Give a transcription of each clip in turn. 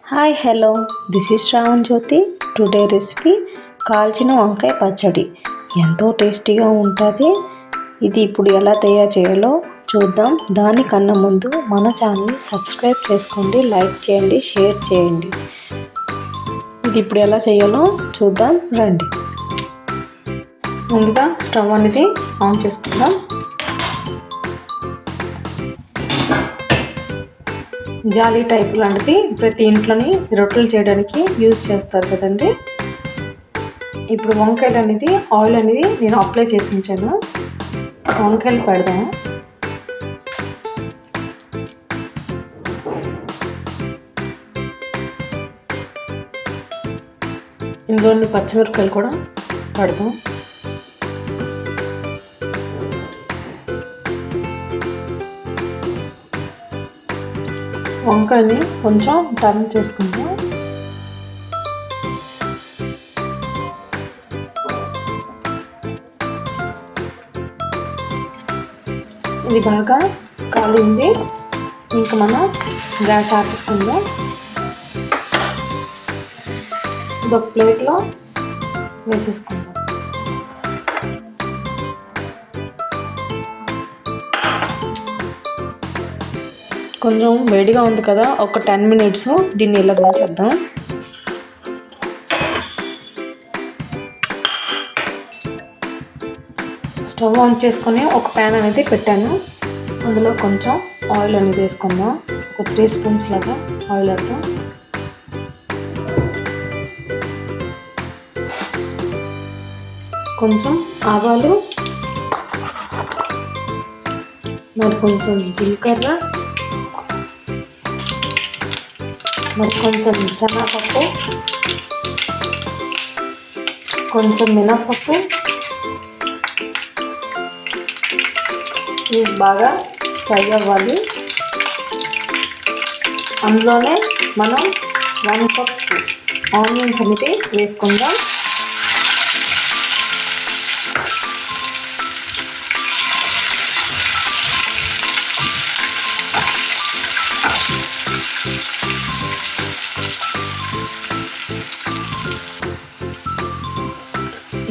Hi hello this is Shravan Jyothi. Today recipe కాల్చిన వంకాయ పచ్చడి. ఎంతో టేస్టీగా ఉంటుంది. ఇది ఇప్పుడు ఎలా తయారు చేయాలో చూద్దాం. దానికన్నా ముందు మన ఛానల్ని సబ్స్క్రైబ్ చేసుకోండి, లైక్ చేయండి, షేర్ చేయండి. ఇది ఇప్పుడు ఎలా చేయాలో చూద్దాం రండి. ముందుగా స్టవ్ అనేది ఆన్ చేసుకుందాం. జాలీ టైప్ లాంటిది ప్రతి ఇంట్లోని రొట్టెలు చేయడానికి యూజ్ చేస్తారు కదండి. ఇప్పుడు వంకాయలు అనేది ఆయిల్ అనేది నేను అప్లై చేసి ఉంచాను. వంకాయలు పెడదాము. ఇందులోని పచ్చిమిరపకాయలు కూడా పెడదాం. వంకాయని కొంచెం టర్న్ చేసుకుందాం. ఇది బాగా కాలింది. ఇంకా మనం గ్యాస్ ఆపేసుకుందాం. ఇది ఒక ప్లేట్లో వేసేసుకుందాం. కొంచెం వేడిగా ఉంది కదా, ఒక 10 minutes దీన్ని ఇలా ఉంచేద్దాం. స్టవ్ ఆన్ చేసుకొని ఒక ప్యాన్ అనేది పెట్టాను. అందులో కొంచెం ఆయిల్ అనేది వేసుకుందాం. ఒక 3 spoons లాగా ఆయిల్ వేద్దాం. కొంచెం ఆవాలు, మరి కొంచెం జీలకర్ర, మరి కొంచెం శనగపప్పు, కొంచెం మినపప్పు. ఇవి బాగా ఫ్రై అవ్వాలి. అందులోనే మనం 1 cup ఆనియన్స్ అనేది వేసుకుందాం.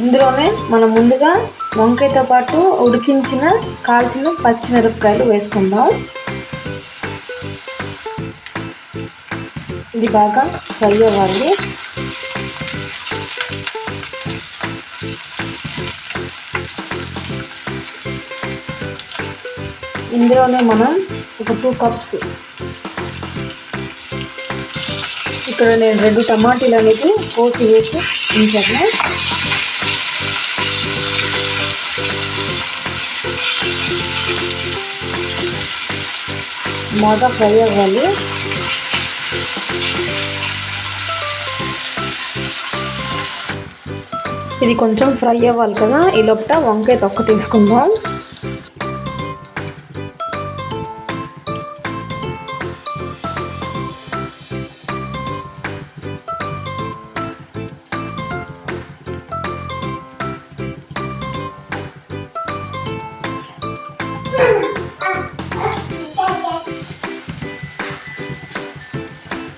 ఇందులోనే మనం ముందుగా వంకాయతో పాటు ఉడికించిన కాల్చిన పచ్చిమిరపకాయలు వేసుకుందాం. ఇది బాగా ఫ్రై అవ్వాలి. ఇందులోనే మనం ఒక 2 cups, ఇక్కడ నేను 2 టమాటీలు అనేది కోసి వేసి ఉంచాను. బాగా ఫ్రై అవ్వాలి. ఇది కొంచెం ఫ్రై అవ్వాలి కదా, ఈ లోపల వంకాయ తొక్క తీసుకుందాం.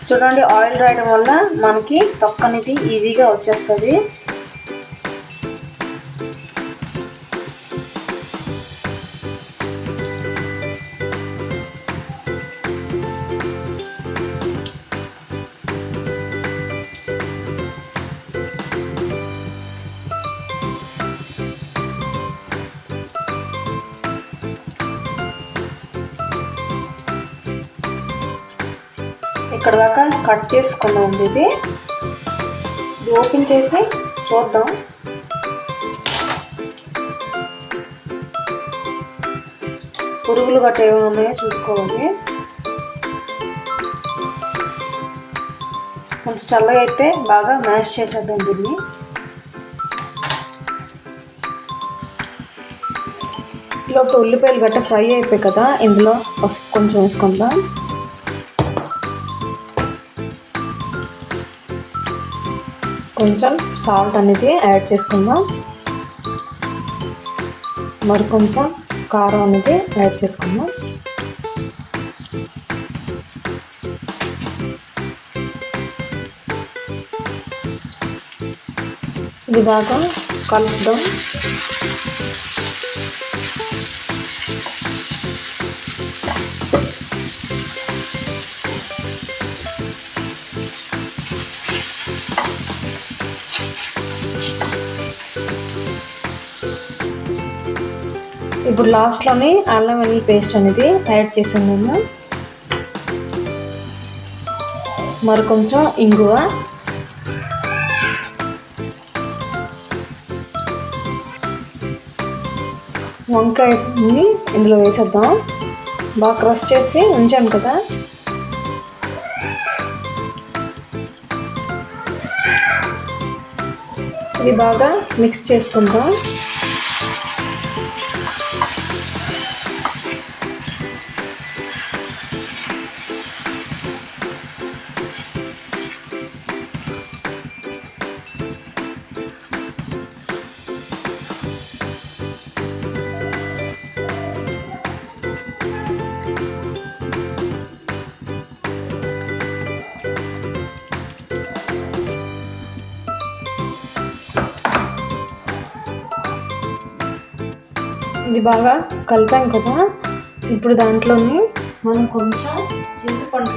చూడండి, ఆయిల్ రాయడం వల్ల మనకి తొక్క అనేది ఈజీగా వచ్చేస్తుంది. ఇక్కడ దాకా కట్ చేసుకున్నాం. ఇది ఓపెన్ చేసి చూద్దాం. పురుగులు గట్ట ఏమైనా ఉన్నాయో చూసుకోవాలి. కొంచెం చల్లగా అయితే బాగా మ్యాష్ చేసేద్దాం దీన్ని. లోపల ఉల్లిపాయలు గట్ట ఫ్రై అయిపోయి కదా, ఇందులో పసుపు కొంచెం వేసుకుందాం. కొంచెం సాల్ట్ అనేది యాడ్ చేసుకుందాం. మరి కొంచెం కారం అనేది యాడ్ చేసుకుందాం. ఇది బాగా కలుపుదాం. ఇప్పుడు లాస్ట్లోనే అల్లం వెల్లుల్లి పేస్ట్ అనేది యాడ్ చేసాను నేను. మరి కొంచెం ఇంగువ, వంకాయని ఇందులో వేసేద్దాం. బాగా క్రష్ చేసి ఉంచాను కదా, ఇది బాగా మిక్స్ చేసుకుందాం. ఇది బాగా కలిపాం కదా, ఇప్పుడు దాంట్లోని మనం కొంచెం చింతపండు,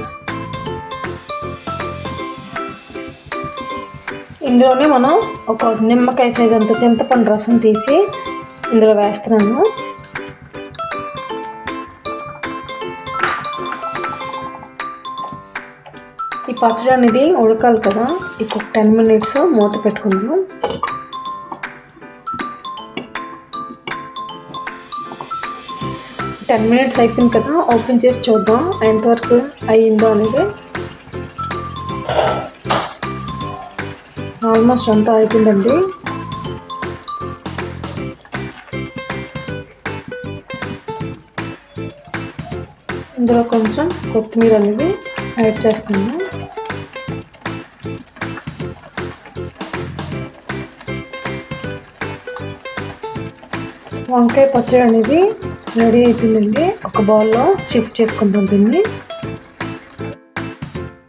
ఇందులోనే మనం ఒక నిమ్మకాయ సైజ్ అంత చింతపండు రసం తీసి ఇందులో వేస్తున్నాను. ఈ పచ్చడి అనేది ఉడకాలి కదా, ఇప్పుడు 10 minutes మూత పెట్టుకుందాం. టెన్ మినిట్స్ అయిపోయింది కదా, ఓపెన్ చేసి చూద్దాం ఎంతవరకు అయ్యిందో అనేది. ఆల్మోస్ట్ అంతా అయిపోయిందండి. ఇందులో కొంచెం కొత్తిమీర అనేది యాడ్ చేస్తున్నాను. వంకాయ పచ్చడి అనేది రెడీ అవుతుందండి. ఒక బౌల్లో షిఫ్ట్ చేసుకుందాం దీన్ని.